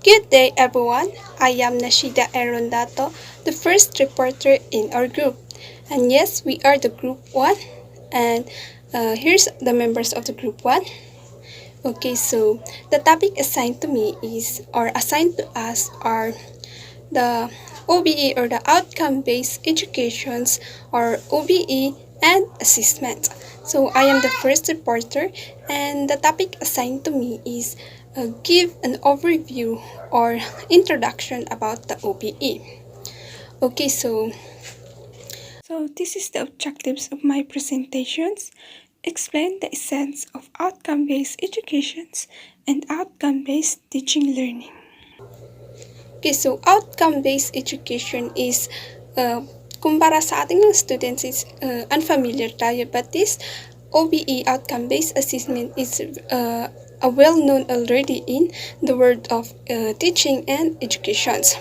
Good day, everyone. I am Nashida Erondato, the first reporter in our group. And yes, we are the group 1. And here's the members of the group 1. Okay, so the topic assigned to me or assigned to us are the OBE or the outcome-based educations or OBE and assessment. So I am the first reporter and the topic assigned to me is give an overview or introduction about the OBE. Okay, so this is the objectives of my presentations. Explain the essence of outcome-based educations and outcome-based teaching learning. Okay, so outcome-based education is, kumpara sa ating mga students is unfamiliar tayo, but this OBE, outcome-based assessment, is a well-known already in the world of teaching and educations.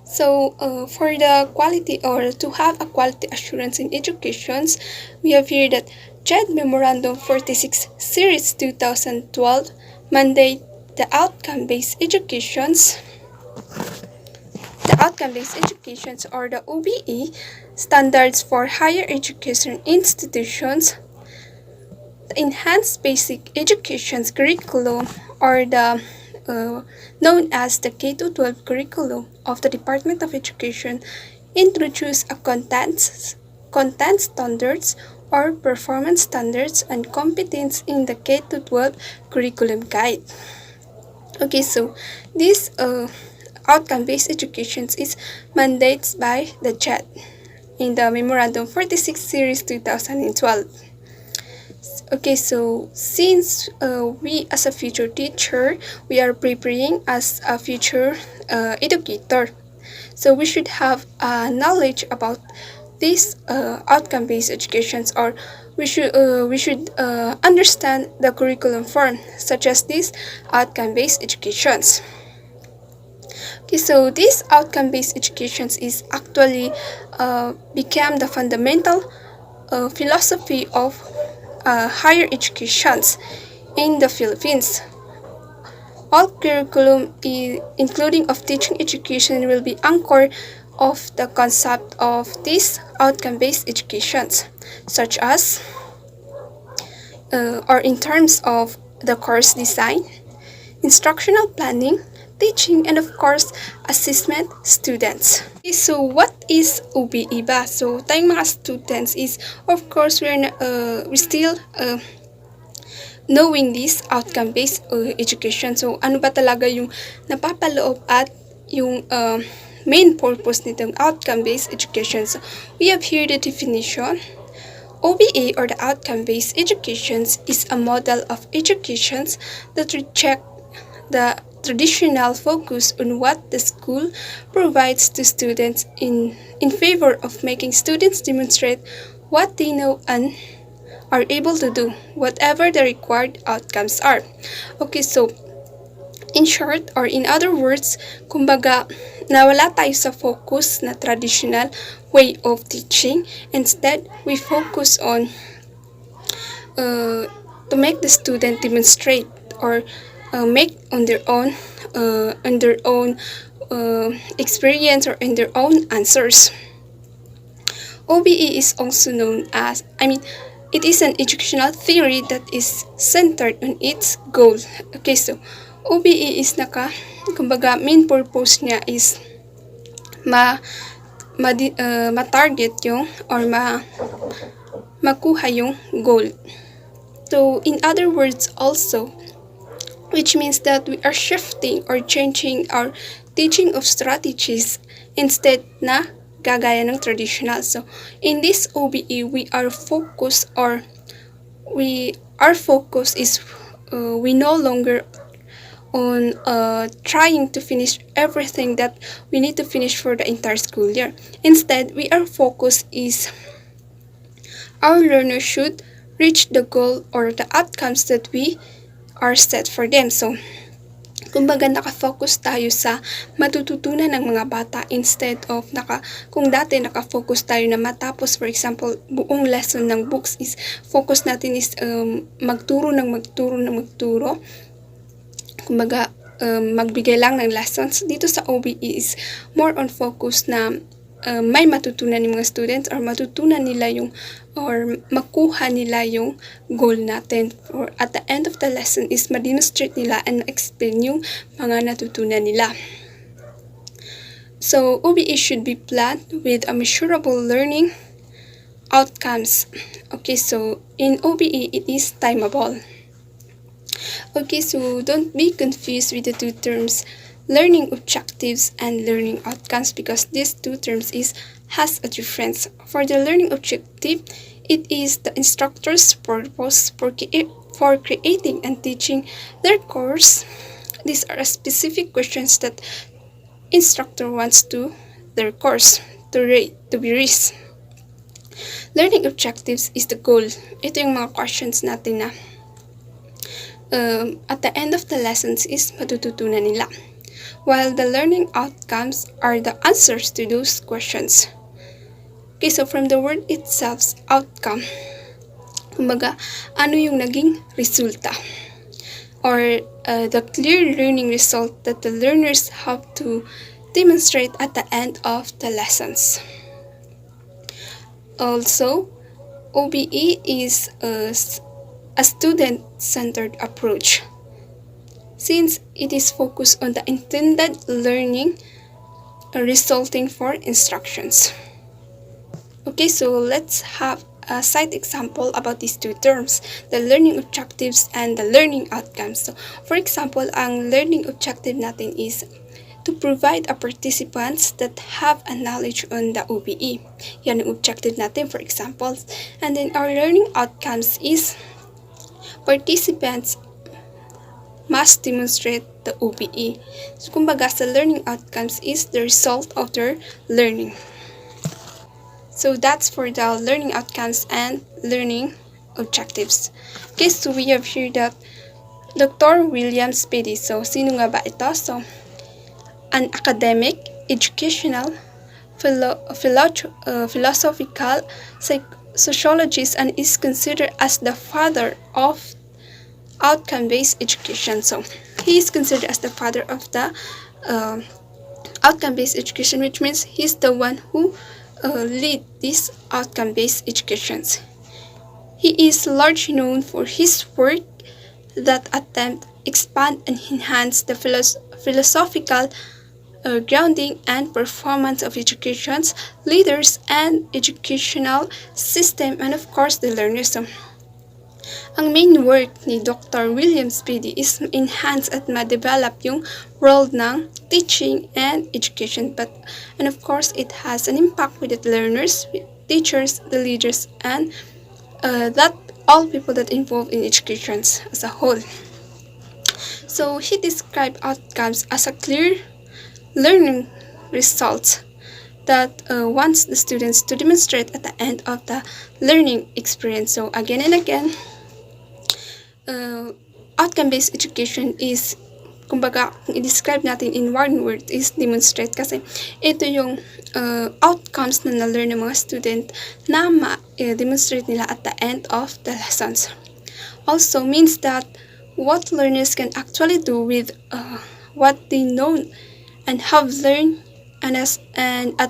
So, for the quality or to have a quality assurance in educations, we have here that JED Memorandum 46 Series 2012 mandate the outcome-based educations. The outcome-based educations or the OBE standards for higher education institutions, the enhanced basic education curriculum or the known as the K-12 curriculum of the Department of Education introduce a content standards or performance standards and competence in the K-12 curriculum guide. Okay, so this outcome-based education is mandated by the JED in the Memorandum 46 Series 2012. Okay, so since we as a future teacher, we are preparing as a future educator. So we should have knowledge about these outcome-based educations, or we should understand the curriculum form, such as these outcome-based educations. Okay, so this outcome-based educations is actually became the fundamental philosophy of higher educations in the Philippines. All curriculum, including of teaching education, will be anchored of the concept of these outcome-based educations, such as or in terms of the course design, instructional planning, teaching, and of course, assessment students. Okay, so what is OBE ba? So tayong mga students is, of course, we still knowing this outcome-based education. So ano ba talaga yung napapaloob at yung main purpose nitong outcome-based education? So we have here the definition. OBE or the outcome-based education is a model of education that reject the traditional focus on what the school provides to students in favor of making students demonstrate what they know and are able to do, whatever the required outcomes are. Okay, so in short, or in other words, kumbaga, nawala tayo sa focus na traditional way of teaching. Instead, we focus on to make the student demonstrate or make on their own experience or in their own answers. OBE is also known as, it is an educational theory that is centered on its goal. Okay, so OBE is kumbaga main purpose niya is ma-target yung or makuha yung goal. So in other words also, which means that we are shifting or changing our teaching of strategies instead na gagaya ng traditional. So in this OBE, our focus is we no longer on trying to finish everything that we need to finish for the entire school year. Instead, our focus is our learners should reach the goal or the outcomes that we are set for them. So, kumbaga nakafocus tayo sa matututunan ng mga bata instead of kung dati nakafocus tayo na matapos, for example, buong lesson ng books is focus natin is magturo. Kumbaga, magbigay lang ng lessons. Dito sa OBE is more on focus na may matutunan ng mga students or matutunan nila yung or makuha nila yung goal natin. Or at the end of the lesson is ma-demonstrate nila and explain yung mga natutunan nila. So, OBE should be planned with a measurable learning outcomes. Okay, so in OBE, it is timeable. Okay, so don't be confused with the two terms, learning objectives and learning outcomes, because these two terms has a difference. For the learning objective, it is the instructor's purpose for creating and teaching their course. These are specific questions that instructor wants to their course to be raised. Learning objectives is the goal. Ito yung mga questions natin na at the end of the lessons is matututunan nila. While the learning outcomes are the answers to those questions. Okay, so from the word itself, outcome. Kumbaga, ano yung naging resulta? Or the clear learning result that the learners have to demonstrate at the end of the lessons. Also, OBE is a student-centered approach, since it is focused on the intended learning resulting for instructions. Okay, so let's have a side example about these two terms, the learning objectives and the learning outcomes. So, for example, ang learning objective natin is to provide a participants that have a knowledge on the OBE. Yan ang objective natin, for example. And then our learning outcomes is participants must demonstrate the OBE. So, kumbaga, sa learning outcomes is the result of their learning. So, that's for the learning outcomes and learning objectives. Okay, so we have here that Dr. William Speedy. So, sino nga ba ito? So, an academic, educational, philosophical, sociologist, and is considered as the father of outcome-based education. So, he is considered as the father of the outcome-based education, which means he's the one who lead these outcome-based educations. He is largely known for his work that attempt, expand, and enhance the philosophical grounding and performance of education's leaders and educational system, and of course the learners. So, ang main work ni Dr. William Speedy is enhance at ma-develop yung world ng teaching and education. And of course, it has an impact with the learners, teachers, the leaders, and that all people that involved in education as a whole. So, he described outcomes as a clear learning results that wants the students to demonstrate at the end of the learning experience. So again and again, outcome-based education is, kumbaga, kung i-describe natin in one word is demonstrate, kasi ito yung outcomes na na-learn ng mga student na ma-demonstrate nila at the end of the lessons. Also means that what learners can actually do with what they know and have learned, and as a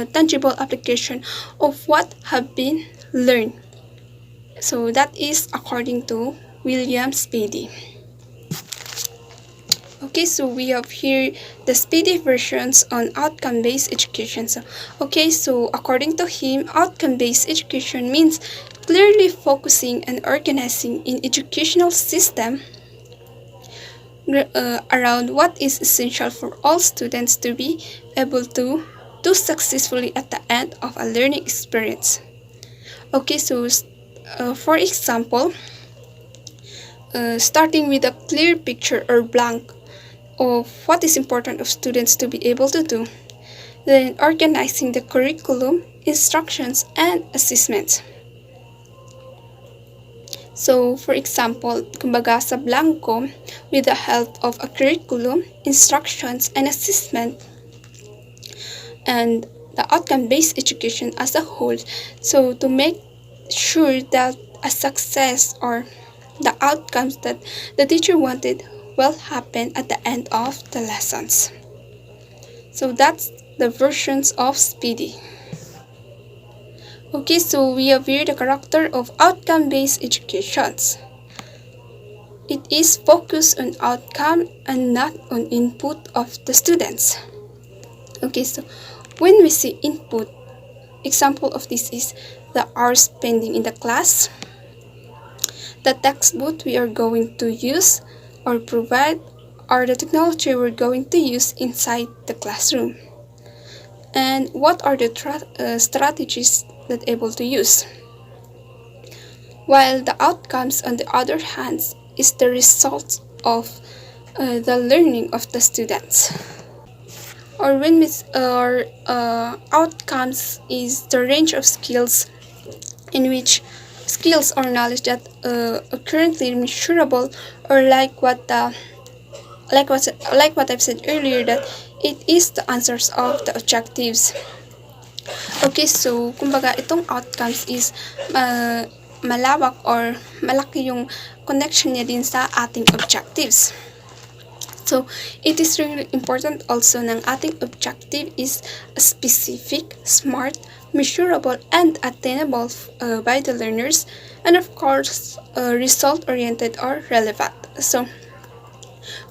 tangible application of what have been learned. So that is according to William Speedy. Okay, so we have here the Speedy versions on outcome-based education. So according to him, outcome-based education means clearly focusing and organizing in educational system around what is essential for all students to be able to do successfully at the end of a learning experience. Okay, so for example, starting with a clear picture or blank of what is important of students to be able to do, then organizing the curriculum, instructions, and assessments. So, for example, kumbaga sa blanco, with the help of a curriculum, instructions, and assessment, and the outcome-based education as a whole, so to make sure that a success or the outcomes that the teacher wanted will happen at the end of the lessons. So that's the versions of Speedy. Okay, so we have here the character of outcome-based educations. It is focused on outcome and not on input of the students. Okay, so when we say input, example of this is the hours spending in the class, the textbook we are going to use or provide, or the technology we're going to use inside the classroom. And what are the strategies that able to use. While the outcomes, on the other hand, is the result of the learning of the students. Or when outcomes is the range of skills in which skills or knowledge that are currently measurable, or like what I've said earlier, that it is the answers of the objectives. Okay, so kumbaga itong outcomes is malawak or malaki yung connection niya din sa ating objectives. So, it is really important also ng ating objective is specific, smart, measurable, and attainable by the learners, and of course, result-oriented or relevant. So,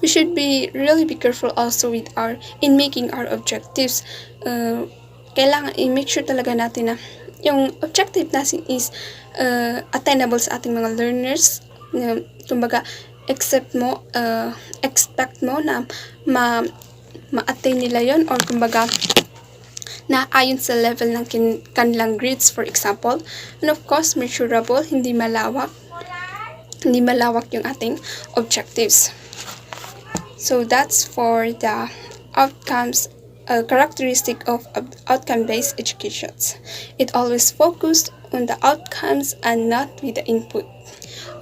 we should really be careful also with in making our objectives. Kailangan i-make sure talaga natin na yung objective natin is attainable sa ating mga learners. Kumbaga, expect mo na ma-attain nila yon, or kumbaga na ayon sa level ng kanilang grades, for example. And of course, measurable, hindi malawak yung ating objectives. So that's for the outcomes, characteristic of outcome-based educations. It always focused on the outcomes and not with the input.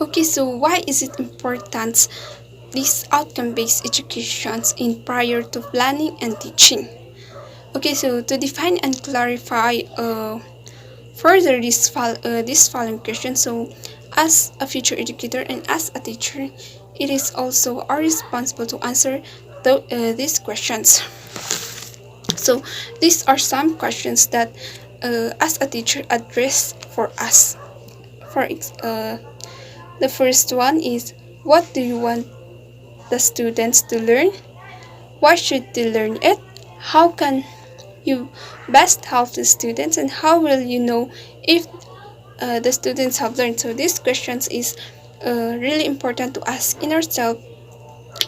Okay, so why is it important, these outcome-based educations in prior to planning and teaching? Okay, so to define and clarify further this following question, so as a future educator and as a teacher, it is also our responsible to answer these questions. So these are some questions that as a teacher address for us. The first one is, what do you want the students to learn? Why should they learn it? How can you best help the students? And how will you know if the students have learned? So these questions is really important to ask in ourselves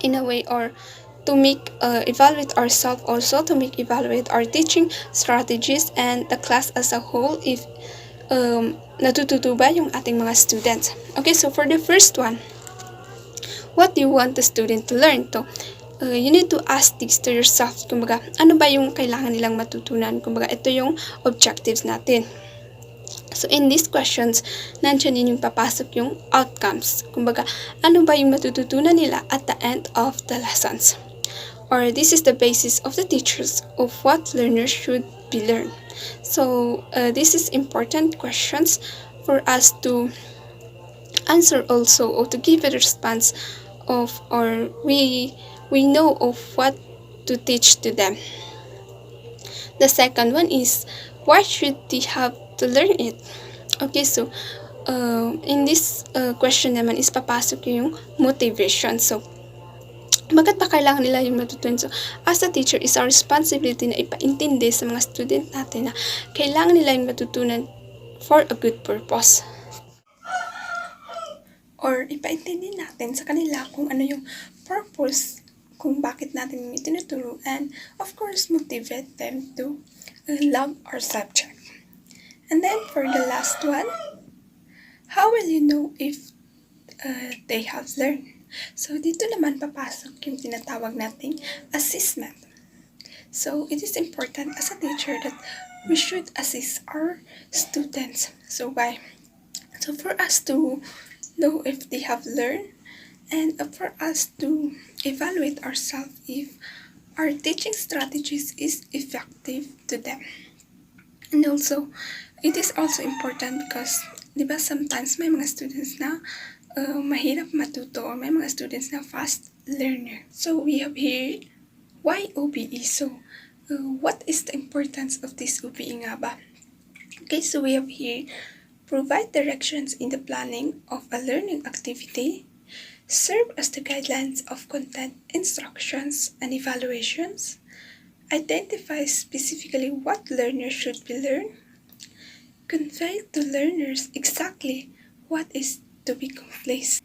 in a way, or to make evaluate ourselves, also to make evaluate our teaching strategies and the class as a whole, if natututo ba yung ating mga students. Okay, so for the first one, what do you want the student to learn? You need to ask this to yourself. Kumbaga, ano ba yung kailangan nilang matutunan? Kumbaga, ito yung objectives natin. So, in these questions, nandiyan din yung papasok yung outcomes. Kumbaga, ano ba yung matututunan nila at the end of the lessons? Or this is the basis of the teachers of what learners should be learned. So, this is important questions for us to answer also, or to give a response of, or we know of what to teach to them. The second one is, why should they have to learn it? Okay, so in this question naman is papasok yung motivation. So, bakit pa kailangan nila yung matutunan? So, as a teacher, is our responsibility na ipaintindi sa mga student natin na kailangan nila yung matutunan for a good purpose. Or ipaintindi natin sa kanila kung ano yung purpose, kung bakit natin yung tinuturo, and of course, motivate them to love our subject. And then for the last one, how will you know if they have learned? So, dito naman papasok yung tinatawag nating assessment. So, it is important as a teacher that we should assist our students. So, why? So, for us to know if they have learned, and for us to evaluate ourselves if our teaching strategies is effective to them. And also, it is also important because, diba, sometimes may mga students na mahirap matuto, or may mga students na fast learner. So we have here, why OBE? So what is the importance of this OBE nga ba? Okay, so we have here, provide directions in the planning of a learning activity, serve as the guidelines of content, instructions, and evaluations, identify specifically what learners should be learned, convey to learners exactly what is to be accomplished.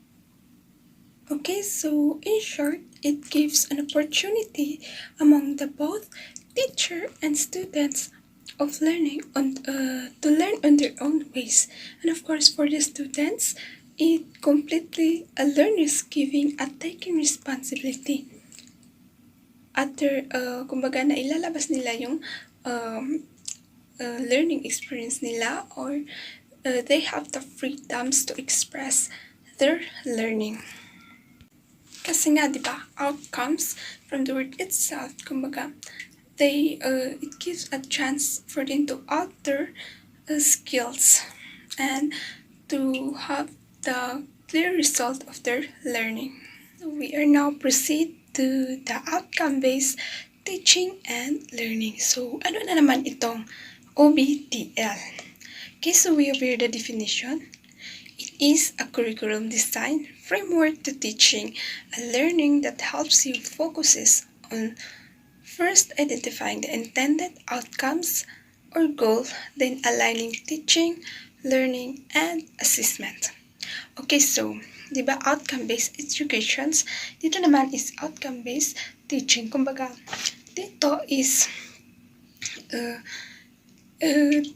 Okay, so in short, it gives an opportunity among the both teacher and students of learning to learn on their own ways. And of course, for the students, it completely a learners giving a taking responsibility. Kumbaga na ilalabas nila yung learning experience nila, or they have the freedoms to express their learning. Kasi nga, di ba, outcomes from the word itself, kumbaga, it gives a chance for them to alter skills and to have the clear result of their learning. We are now proceed to the outcome-based teaching and learning. So, ano na naman itong OBTL? Okay, so we have here the definition. It is a curriculum design framework to teaching and learning that helps you focuses on first identifying the intended outcomes or goal, then aligning teaching, learning, and assessment. Okay, so, di ba outcome-based educations, dito naman is outcome-based teaching. Kumbaga, dito is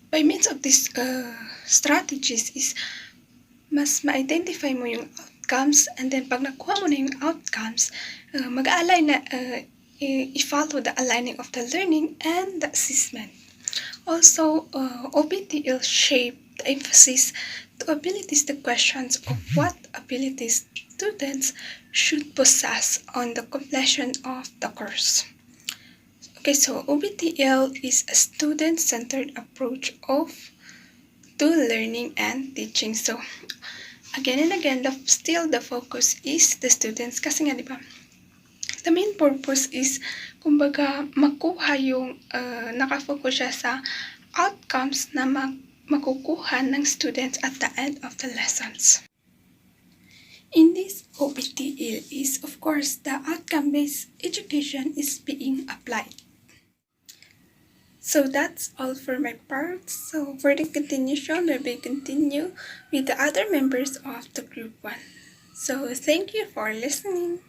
by means of these strategies is mas ma-identify mo yung outcomes, and then pag nakuha mo na yung outcomes, mag-align na, i-follow the aligning of the learning and the assessment. Also, OBTL shape the emphasis to abilities the questions of what abilities students should possess on the completion of the course. Okay, so OBTL is a student-centered approach to learning and teaching. So, again and again, still the focus is the students. Kasi nga, di ba, the main purpose is, kumbaga, makuha yung, nakafocus siya sa outcomes na makukuha ng students at the end of the lessons. In this OBTL is, of course, the outcome-based education is being applied. So that's all for my part. So for the continuation, we will continue with the other members of the group 1. So thank you for listening.